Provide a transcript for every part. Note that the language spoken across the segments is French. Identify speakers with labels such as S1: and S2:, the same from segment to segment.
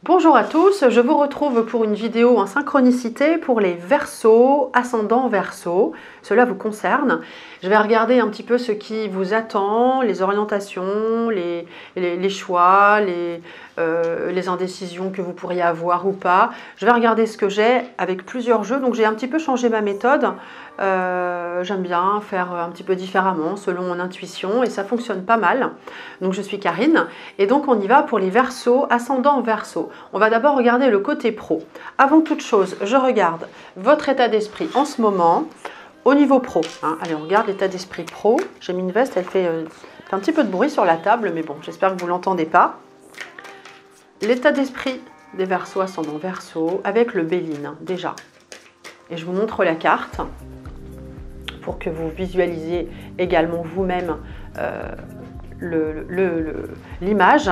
S1: Bonjour à tous, je vous retrouve pour une vidéo en synchronicité pour les Verseaux, ascendant Verseau. Cela vous concerne. Je vais regarder un petit peu ce qui vous attend, les orientations, les choix, les indécisions que vous pourriez avoir ou pas. Je vais regarder ce que j'ai avec plusieurs jeux, donc j'ai un petit peu changé ma méthode. J'aime bien faire un petit peu différemment selon mon intuition et ça fonctionne pas mal. Donc je suis Karine et donc on y va pour les Verseaux, ascendant Verseau. On va d'abord regarder le côté pro. Avant toute chose, je regarde votre état d'esprit en ce moment au niveau pro. Allez, on regarde l'état d'esprit pro. J'ai mis une veste, elle fait un petit peu de bruit sur la table, mais bon, j'espère que vous ne l'entendez pas. L'état d'esprit des Verseaux, ascendant Verseau, avec le Béline, déjà. Et je vous montre la carte pour que vous visualisiez également vous-même l'image.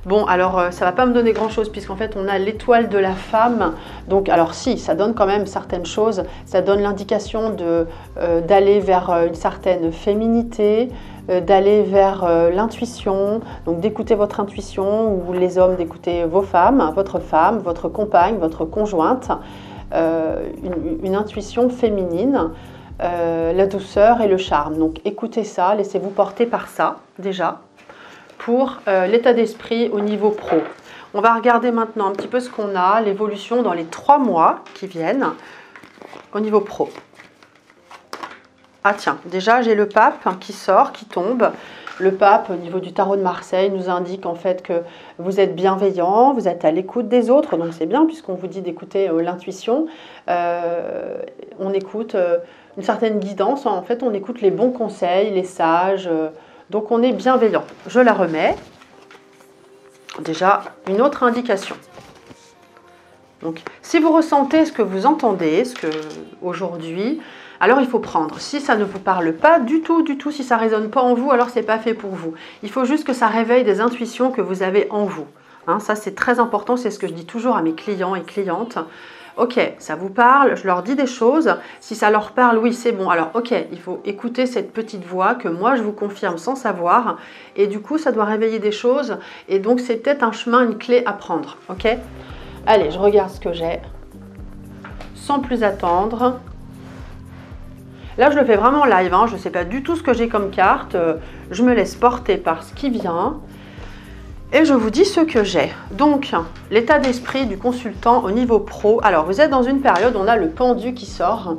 S1: Bon, alors ça ne va pas me donner grand-chose puisqu'en fait on a l'étoile de la femme. Donc, alors si, ça donne quand même certaines choses. Ça donne l'indication d'aller vers une certaine féminité, d'aller vers l'intuition, donc d'écouter votre intuition, ou les hommes d'écouter vos femmes, votre compagne, votre conjointe, une intuition féminine. La douceur et le charme. Donc écoutez ça, laissez-vous porter par ça déjà pour l'état d'esprit au niveau pro. On va regarder maintenant un petit peu ce qu'on a, l'évolution dans les 3 mois qui viennent au niveau pro. Ah tiens, déjà j'ai le pape qui sort, qui tombe. Le pape au niveau du tarot de Marseille nous indique en fait que vous êtes bienveillant, vous êtes à l'écoute des autres, donc c'est bien puisqu'on vous dit d'écouter l'intuition. On écoute une certaine guidance, en fait on écoute les bons conseils, les sages, donc on est bienveillant. Je la remets. Déjà une autre indication. Donc si vous ressentez ce que vous entendez, aujourd'hui, alors il faut prendre. Si ça ne vous parle pas du tout, si ça ne résonne pas en vous, alors c'est pas fait pour vous. Il faut juste que ça réveille des intuitions que vous avez en vous. Ça c'est très important, c'est ce que je dis toujours à mes clients et clientes. Ok, ça vous parle, je leur dis des choses. Si ça leur parle, oui, c'est bon. Alors, ok, il faut écouter cette petite voix que moi, je vous confirme sans savoir. Et du coup, ça doit réveiller des choses. Et donc, c'est peut-être un chemin, une clé à prendre. Ok? Allez, je regarde ce que j'ai. Sans plus attendre. Là, je le fais vraiment live. Je ne sais pas du tout ce que j'ai comme carte. Je me laisse porter par ce qui vient. Et je vous dis ce que j'ai. Donc, l'état d'esprit du consultant au niveau pro. Alors, vous êtes dans une période, on a le pendu qui sort.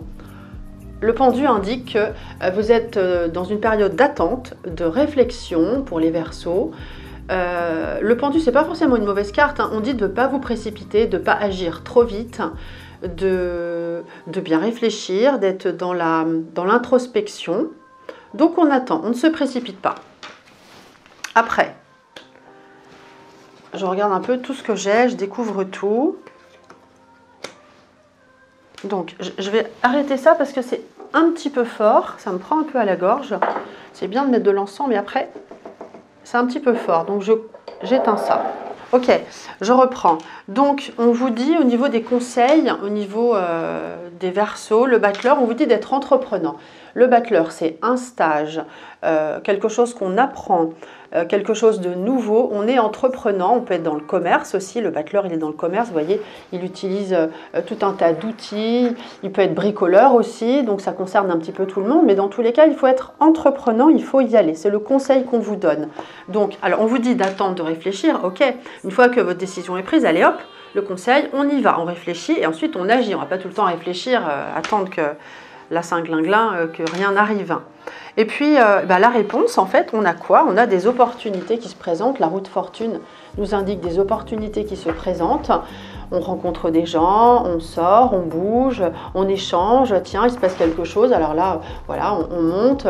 S1: Le pendu indique que vous êtes dans une période d'attente, de réflexion pour les Verseaux. Le pendu, c'est pas forcément une mauvaise carte. On dit de ne pas vous précipiter, de ne pas agir trop vite, de bien réfléchir, d'être dans l'introspection. Donc, on attend, on ne se précipite pas. Après, je regarde un peu tout ce que j'ai, je découvre tout. Donc, je vais arrêter ça parce que c'est un petit peu fort. Ça me prend un peu à la gorge. C'est bien de mettre de l'encens, mais après, c'est un petit peu fort. Donc, j'éteins ça. Ok, je reprends. Donc, on vous dit au niveau des conseils, au niveau des Verseaux, le battleur, on vous dit d'être entreprenant. Le battleur, c'est un stage, quelque chose qu'on apprend, quelque chose de nouveau. On est entreprenant, on peut être dans le commerce aussi. Le battleur, il est dans le commerce, vous voyez, il utilise tout un tas d'outils. Il peut être bricoleur aussi, donc ça concerne un petit peu tout le monde. Mais dans tous les cas, il faut être entreprenant, il faut y aller. C'est le conseil qu'on vous donne. Donc, alors, on vous dit d'attendre, de réfléchir, ok. Une fois que votre décision est prise, allez hop, le conseil, on y va, on réfléchit et ensuite on agit. On ne va pas tout le temps réfléchir, attendre que la Saint-Glinglin, que rien n'arrive. Et puis, la réponse, en fait, on a quoi? On a des opportunités qui se présentent. La roue de fortune nous indique des opportunités qui se présentent. On rencontre des gens, on sort, on bouge, on échange. Tiens, il se passe quelque chose. Alors là, voilà, on monte,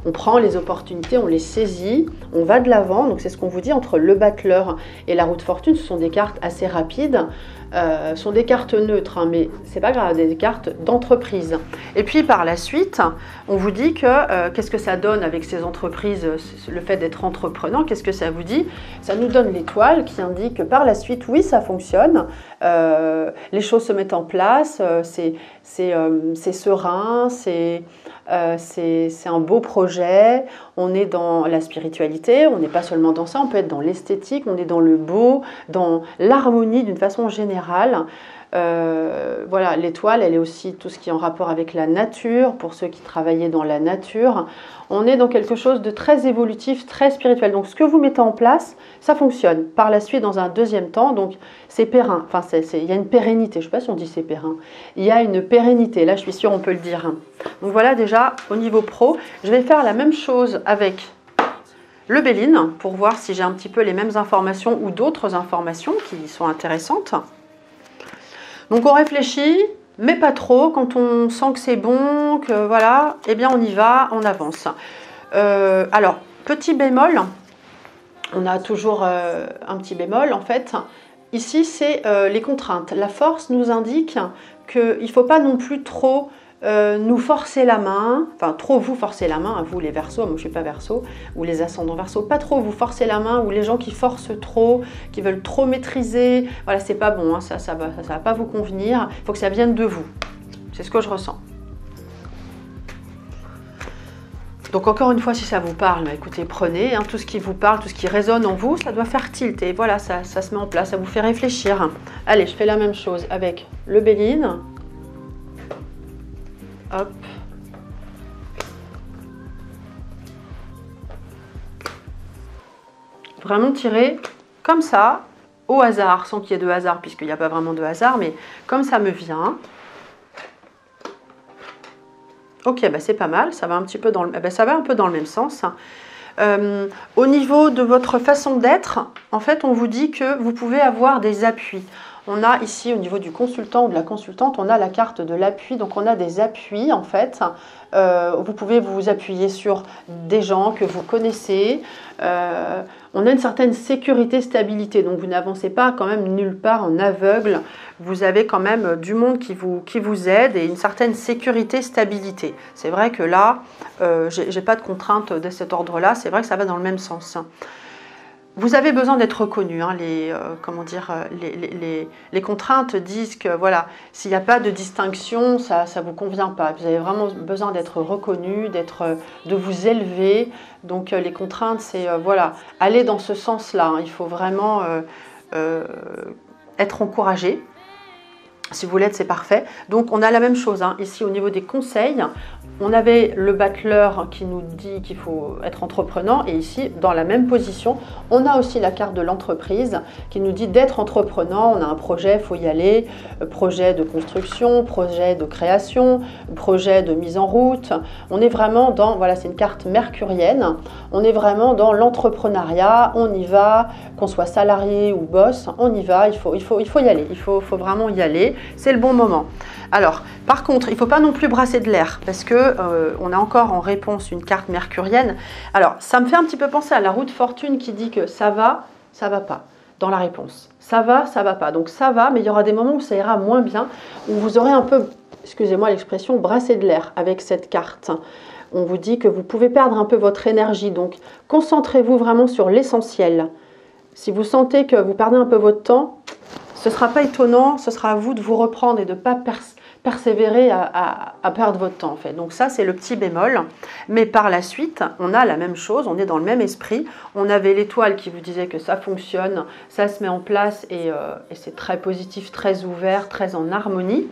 S1: on prend les opportunités, on les saisit, on va de l'avant. Donc, c'est ce qu'on vous dit entre le battleur et la roue de fortune. Ce sont des cartes assez rapides. Ce sont des cartes neutres, mais c'est pas grave, des cartes d'entreprise. Et puis par la suite, on vous dit que qu'est-ce que ça donne avec ces entreprises, le fait d'être entreprenant, qu'est-ce que ça vous dit? Ça nous donne l'étoile qui indique que par la suite, oui, ça fonctionne, les choses se mettent en place, c'est serein, c'est un beau projet, on est dans la spiritualité, on n'est pas seulement dans ça, on peut être dans l'esthétique, on est dans le beau, dans l'harmonie d'une façon générale. Voilà, l'étoile, elle est aussi tout ce qui est en rapport avec la nature, pour ceux qui travaillaient dans la nature. On est dans quelque chose de très évolutif, très spirituel. Donc ce que vous mettez en place, ça fonctionne. Par la suite, dans un deuxième temps, donc c'est périn. Enfin, il y a une pérennité. Je ne sais pas si on dit c'est périn. Il y a une pérennité. Là, je suis sûre, on peut le dire. Donc voilà, déjà, au niveau pro, je vais faire la même chose avec le Béline pour voir si j'ai un petit peu les mêmes informations ou d'autres informations qui sont intéressantes. Donc on réfléchit, mais pas trop. Quand on sent que c'est bon, que voilà, eh bien on y va, on avance. Alors, petit bémol, on a toujours un petit bémol en fait. Ici, c'est les contraintes. La force nous indique qu'il ne faut pas non plus trop nous forcer la main, enfin trop vous forcer la main, à vous les Verseaux, moi je ne suis pas Verseau, ou les ascendants Verseau, pas trop vous forcer la main, ou les gens qui forcent trop, qui veulent trop maîtriser, voilà, c'est pas bon, hein, ça va pas vous convenir, il faut que ça vienne de vous, c'est ce que je ressens. Donc encore une fois, si ça vous parle, bah, écoutez, prenez, hein, tout ce qui vous parle, tout ce qui résonne en vous, ça doit faire tilt, et voilà, ça se met en place, ça vous fait réfléchir. Allez, je fais la même chose avec le Béline. Hop. Vraiment tirer comme ça, au hasard, sans qu'il y ait de hasard, puisqu'il n'y a pas vraiment de hasard, mais comme ça me vient. Ok, bah c'est pas mal, ça va un petit peu dans le, ça va un peu dans le même sens. Au niveau de votre façon d'être, en fait, on vous dit que vous pouvez avoir des appuis. On a ici, au niveau du consultant ou de la consultante, on a la carte de l'appui. Donc, on a des appuis, en fait. Vous pouvez vous appuyer sur des gens que vous connaissez. On a une certaine sécurité, stabilité. Donc, vous n'avancez pas quand même nulle part en aveugle. Vous avez quand même du monde qui vous aide et une certaine sécurité, stabilité. C'est vrai que là, j'ai pas de contraintes de cet ordre-là. C'est vrai que ça va dans le même sens. Vous avez besoin d'être reconnu, hein, les contraintes disent que voilà, s'il n'y a pas de distinction, ça ne vous convient pas. Vous avez vraiment besoin d'être reconnu, de vous élever. Donc les contraintes, c'est voilà, aller dans ce sens-là. Hein. Il faut vraiment être encouragé. Si vous l'êtes, c'est parfait. Donc, on a la même chose hein. Ici au niveau des conseils. On avait le battleur qui nous dit qu'il faut être entreprenant. Et ici, dans la même position, on a aussi la carte de l'entreprise qui nous dit d'être entreprenant. On a un projet, il faut y aller. Projet de construction, projet de création, projet de mise en route. On est vraiment dans, voilà, c'est une carte mercurienne. On est vraiment dans l'entrepreneuriat. On y va, qu'on soit salarié ou boss, on y va. Il faut y aller. Il faut vraiment y aller. C'est le bon moment. Alors, par contre, il ne faut pas non plus brasser de l'air parce que on a encore en réponse une carte mercurienne. Alors, ça me fait un petit peu penser à la roue de fortune qui dit que ça va pas dans la réponse. Ça va pas. Donc ça va, mais il y aura des moments où ça ira moins bien, où vous aurez un peu, excusez-moi l'expression, brassé de l'air avec cette carte. On vous dit que vous pouvez perdre un peu votre énergie. Donc, concentrez-vous vraiment sur l'essentiel. Si vous sentez que vous perdez un peu votre temps, ce ne sera pas étonnant, ce sera à vous de vous reprendre et de ne pas persévérer à perdre votre temps en fait. Donc ça, c'est le petit bémol. Mais par la suite, on a la même chose, on est dans le même esprit. On avait l'étoile qui vous disait que ça fonctionne, ça se met en place et c'est très positif, très ouvert, très en harmonie.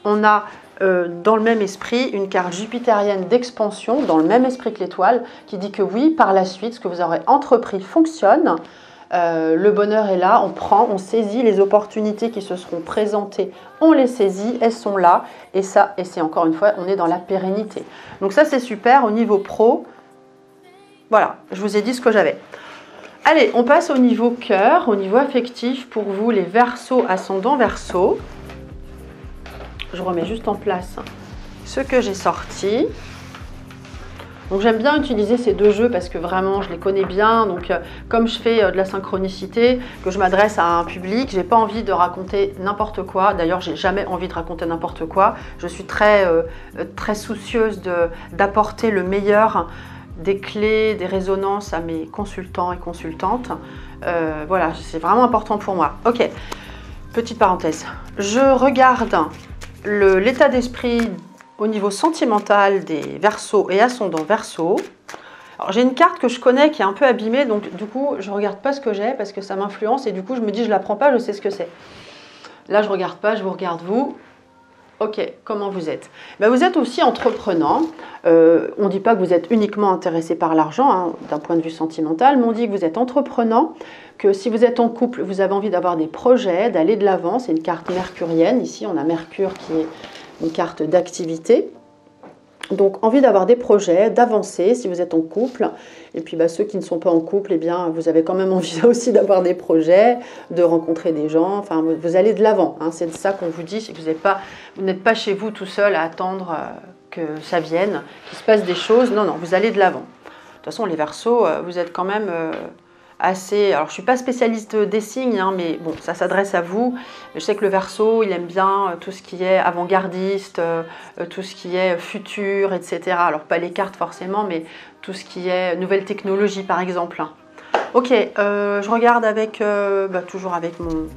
S1: On a dans le même esprit une carte jupitérienne d'expansion, dans le même esprit que l'étoile, qui dit que oui, par la suite, ce que vous aurez entrepris fonctionne. Le bonheur est là, on saisit les opportunités qui se seront présentées, on les saisit, elles sont là, et c'est encore une fois, on est dans la pérennité. Donc ça c'est super, au niveau pro, voilà, je vous ai dit ce que j'avais. Allez, on passe au niveau cœur, au niveau affectif, pour vous les Verseaux, ascendants Verseaux. Je remets juste en place ce que j'ai sorti. Donc j'aime bien utiliser ces deux jeux parce que vraiment je les connais bien. Donc comme je fais de la synchronicité, que je m'adresse à un public, j'ai pas envie de raconter n'importe quoi. D'ailleurs, j'ai jamais envie de raconter n'importe quoi. Je suis très soucieuse d'apporter le meilleur des clés, des résonances à mes consultants et consultantes. Voilà, c'est vraiment important pour moi. Ok, petite parenthèse. Je regarde l'état d'esprit au niveau sentimental des Verseaux et ascendant Verseau. Alors j'ai une carte que je connais qui est un peu abîmée, donc du coup je ne regarde pas ce que j'ai parce que ça m'influence et du coup je me dis je la prends pas, je sais ce que c'est. Là je ne regarde pas, je vous regarde vous. Ok, comment vous êtes? Ben, vous êtes aussi entreprenant. On ne dit pas que vous êtes uniquement intéressé par l'argent, hein, d'un point de vue sentimental, mais on dit que vous êtes entreprenant, que si vous êtes en couple, vous avez envie d'avoir des projets, d'aller de l'avant. C'est une carte mercurienne. Ici, on a Mercure qui est une carte d'activité. Donc, envie d'avoir des projets, d'avancer si vous êtes en couple. Et puis, ceux qui ne sont pas en couple, eh bien, vous avez quand même envie aussi d'avoir des projets, de rencontrer des gens. Enfin, vous allez de l'avant. Hein. C'est de ça qu'on vous dit. Vous n'êtes pas chez vous tout seul à attendre que ça vienne, qu'il se passe des choses. Non, non, vous allez de l'avant. De toute façon, les Verseaux, vous êtes quand même assez... Alors, je ne suis pas spécialiste des signes, hein, mais bon, ça s'adresse à vous. Je sais que le Verseau, il aime bien tout ce qui est avant-gardiste, tout ce qui est futur, etc. Alors, pas les cartes forcément, mais tout ce qui est nouvelle technologie, par exemple. Ok, je regarde avec, toujours avec mon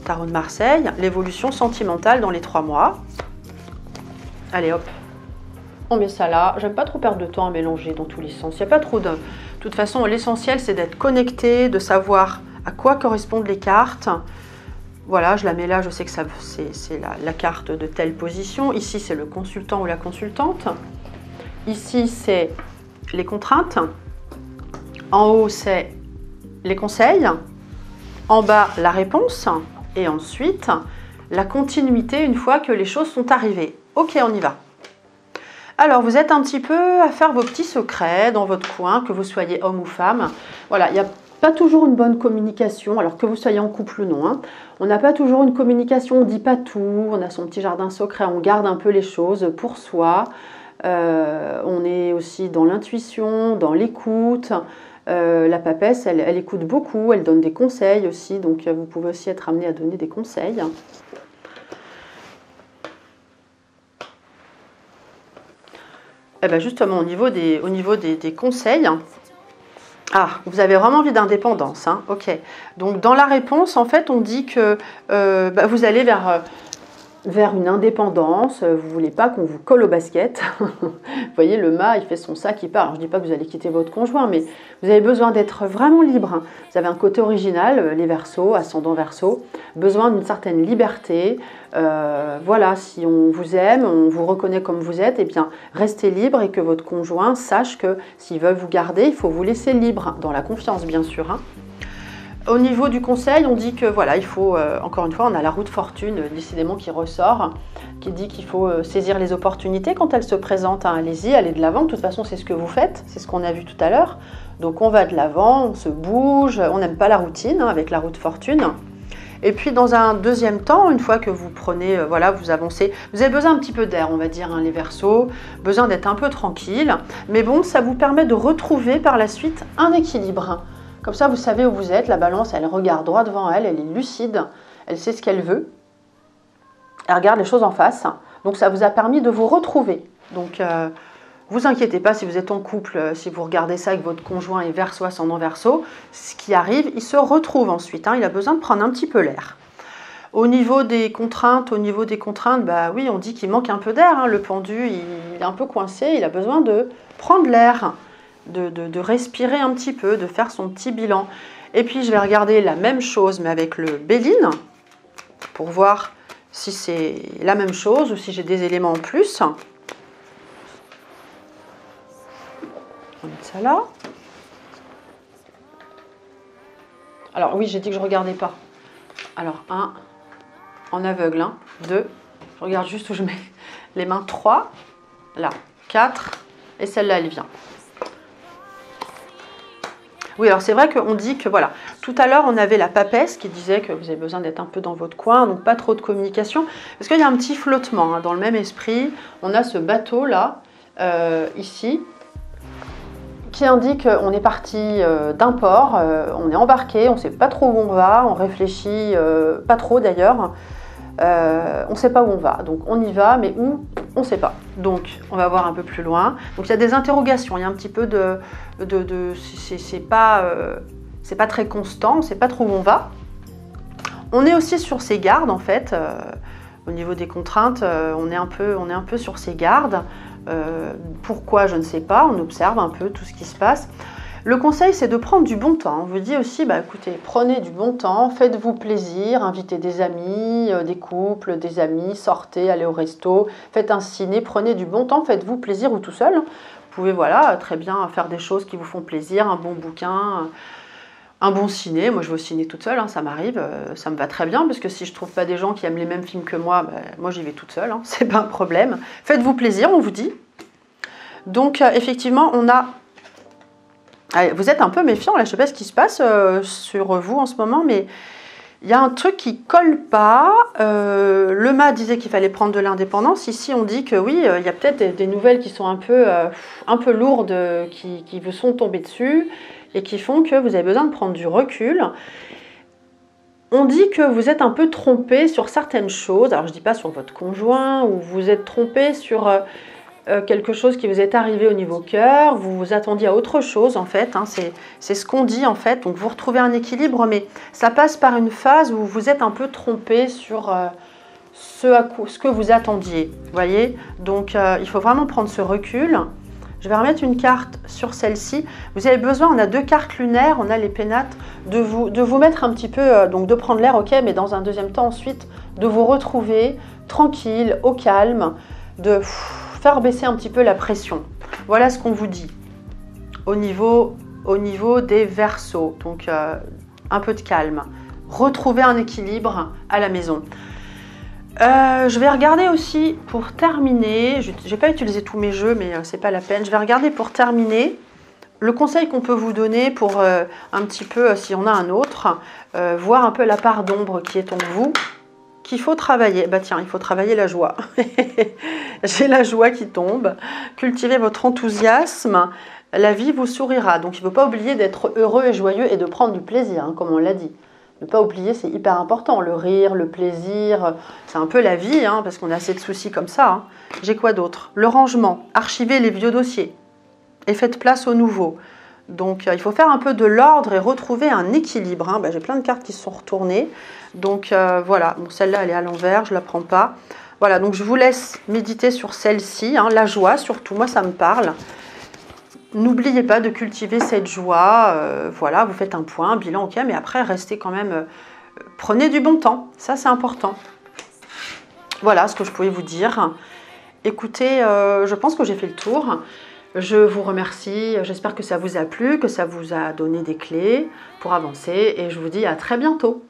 S1: tarot de Marseille, l'évolution sentimentale dans les 3 mois. Allez, hop. On met ça là. J'aime pas trop perdre de temps à mélanger dans tous les sens. Il n'y a pas trop de... De toute façon, l'essentiel, c'est d'être connecté, de savoir à quoi correspondent les cartes. Voilà, je la mets là, je sais que c'est la carte de telle position. Ici, c'est le consultant ou la consultante. Ici, c'est les contraintes. En haut, c'est les conseils. En bas, la réponse. Et ensuite, la continuité une fois que les choses sont arrivées. Ok, on y va. Alors, vous êtes un petit peu à faire vos petits secrets dans votre coin, que vous soyez homme ou femme. Voilà, il n'y a pas toujours une bonne communication, alors que vous soyez en couple ou non. Hein. On n'a pas toujours une communication, on ne dit pas tout, on a son petit jardin secret, on garde un peu les choses pour soi. On est aussi dans l'intuition, dans l'écoute. La papesse, elle écoute beaucoup, elle donne des conseils aussi, donc vous pouvez aussi être amené à donner des conseils. Eh bien justement, au niveau des conseils, vous avez vraiment envie d'indépendance, hein, ok. Donc dans la réponse, en fait, on dit que vous allez vers une indépendance, vous ne voulez pas qu'on vous colle au basket. Vous voyez, le mât, il fait son sac, il part. Alors, je ne dis pas que vous allez quitter votre conjoint, mais vous avez besoin d'être vraiment libre. Vous avez un côté original, les Verseaux, ascendant Verseau, besoin d'une certaine liberté. Voilà, si on vous aime, on vous reconnaît comme vous êtes, eh bien, restez libre et que votre conjoint sache que s'ils veulent vous garder, il faut vous laisser libre, dans la confiance, bien sûr. Hein. Au niveau du conseil, on dit que voilà, il faut, encore une fois, on a la roue de fortune, décidément, qui ressort, qui dit qu'il faut saisir les opportunités quand elles se présentent. Hein. Allez-y, allez de l'avant. De toute façon, c'est ce que vous faites, c'est ce qu'on a vu tout à l'heure. Donc, on va de l'avant, on se bouge, on n'aime pas la routine, hein, avec la roue de fortune. Et puis, dans un deuxième temps, une fois que vous prenez, voilà, vous avancez, vous avez besoin un petit peu d'air, on va dire, hein, les Verseaux, besoin d'être un peu tranquille. Mais bon, ça vous permet de retrouver par la suite un équilibre. Comme ça, vous savez où vous êtes. La balance, elle regarde droit devant elle, elle est lucide, elle sait ce qu'elle veut. Elle regarde les choses en face. Donc, ça vous a permis de vous retrouver. Donc, vous inquiétez pas si vous êtes en couple, si vous regardez ça avec votre conjoint et Verseau, ascendant Verseau, ce qui arrive, il se retrouve ensuite. Hein, il a besoin de prendre un petit peu l'air. Au niveau des contraintes, oui, on dit qu'il manque un peu d'air. Hein, le pendu, il est un peu coincé, il a besoin de prendre l'air. De respirer un petit peu, de faire son petit bilan. Et puis, je vais regarder la même chose, mais avec le Béline, pour voir si c'est la même chose ou si j'ai des éléments en plus. On va mettre ça là. Alors, oui, j'ai dit que je ne regardais pas. Alors, 1, en aveugle, 2, je regarde juste où je mets les mains, 3, là, 4, et celle-là, elle vient. Oui, alors c'est vrai qu'on dit que, voilà, tout à l'heure, on avait la papesse qui disait que vous avez besoin d'être un peu dans votre coin, donc pas trop de communication, parce qu'il y a un petit flottement, hein, dans le même esprit. On a ce bateau-là, ici, qui indique qu'on est parti d'un port, on est embarqué, on ne sait pas trop où on va, on réfléchit pas trop d'ailleurs, on ne sait pas où on va, donc on y va, mais où, on ne sait pas. Donc on va voir un peu plus loin. Donc il y a des interrogations, il y a un petit peu c'est pas très constant, on ne sait pas trop où on va. On est aussi sur ses gardes en fait, Au niveau des contraintes, on est un peu sur ses gardes. Pourquoi, je ne sais pas, on observe un peu tout ce qui se passe. Le conseil, c'est de prendre du bon temps. On vous dit aussi, bah, écoutez, prenez du bon temps, faites-vous plaisir, invitez des amis, des couples, des amis, sortez, allez au resto, faites un ciné, prenez du bon temps, faites-vous plaisir ou tout seul. Vous pouvez, voilà, très bien faire des choses qui vous font plaisir, un bon bouquin, un bon ciné. Moi, je vais au ciné toute seule, hein, ça m'arrive, ça me va très bien, parce que si je ne trouve pas des gens qui aiment les mêmes films que moi, bah, moi j'y vais toute seule, hein, c'est pas un problème. Faites-vous plaisir, on vous dit. Donc, effectivement, on a... Allez, vous êtes un peu méfiant, là, je ne sais pas ce qui se passe sur vous en ce moment, mais il y a un truc qui colle pas. Le mât disait qu'il fallait prendre de l'indépendance. Ici, on dit que oui, il y a peut-être des nouvelles qui sont un peu lourdes, qui vous sont tombées dessus, et qui font que vous avez besoin de prendre du recul. On dit que vous êtes un peu trompé sur certaines choses. Alors, je ne dis pas sur votre conjoint, ou vous êtes trompé sur quelque chose qui vous est arrivé au niveau cœur. Vous vous attendiez à autre chose, en fait. Hein, c'est ce qu'on dit, en fait. Donc, vous retrouvez un équilibre, mais ça passe par une phase où vous êtes un peu trompé sur ce que vous attendiez. Vous voyez? Donc, il faut vraiment prendre ce recul. Je vais remettre une carte sur celle-ci. Vous avez besoin, on a 2 cartes lunaires, on a les pénates, de vous mettre un petit peu, donc de prendre l'air, ok, mais dans un deuxième temps ensuite, de vous retrouver tranquille, au calme, de faire baisser un petit peu la pression. Voilà ce qu'on vous dit au niveau des Verseaux. Donc un peu de calme. Retrouver un équilibre à la maison. Je vais regarder aussi pour terminer, je n'ai pas utilisé tous mes jeux, mais c'est pas la peine. Je vais regarder pour terminer le conseil qu'on peut vous donner pour un petit peu, si on a un autre, voir un peu la part d'ombre qui est en vous, qu'il faut travailler. Bah tiens, il faut travailler la joie. J'ai la joie qui tombe. Cultivez votre enthousiasme, la vie vous sourira. Donc il ne faut pas oublier d'être heureux et joyeux et de prendre du plaisir, hein, comme on l'a dit. Ne pas oublier, c'est hyper important. Le rire, le plaisir, c'est un peu la vie, hein, parce qu'on a assez de soucis comme ça. Hein. J'ai quoi d'autre? Le rangement, archivez les vieux dossiers et faites place aux nouveaux. Donc il faut faire un peu de l'ordre et retrouver un équilibre. Hein. Bah, j'ai plein de cartes qui se sont retournées. Donc voilà, bon, celle-là elle est à l'envers, je ne la prends pas. Voilà, donc je vous laisse méditer sur celle-ci, hein, la joie surtout, moi ça me parle. N'oubliez pas de cultiver cette joie, voilà, vous faites un point, un bilan, ok, mais après restez quand même, prenez du bon temps, ça c'est important. Voilà ce que je pouvais vous dire. Écoutez, je pense que j'ai fait le tour. Je vous remercie, j'espère que ça vous a plu, que ça vous a donné des clés pour avancer et je vous dis à très bientôt.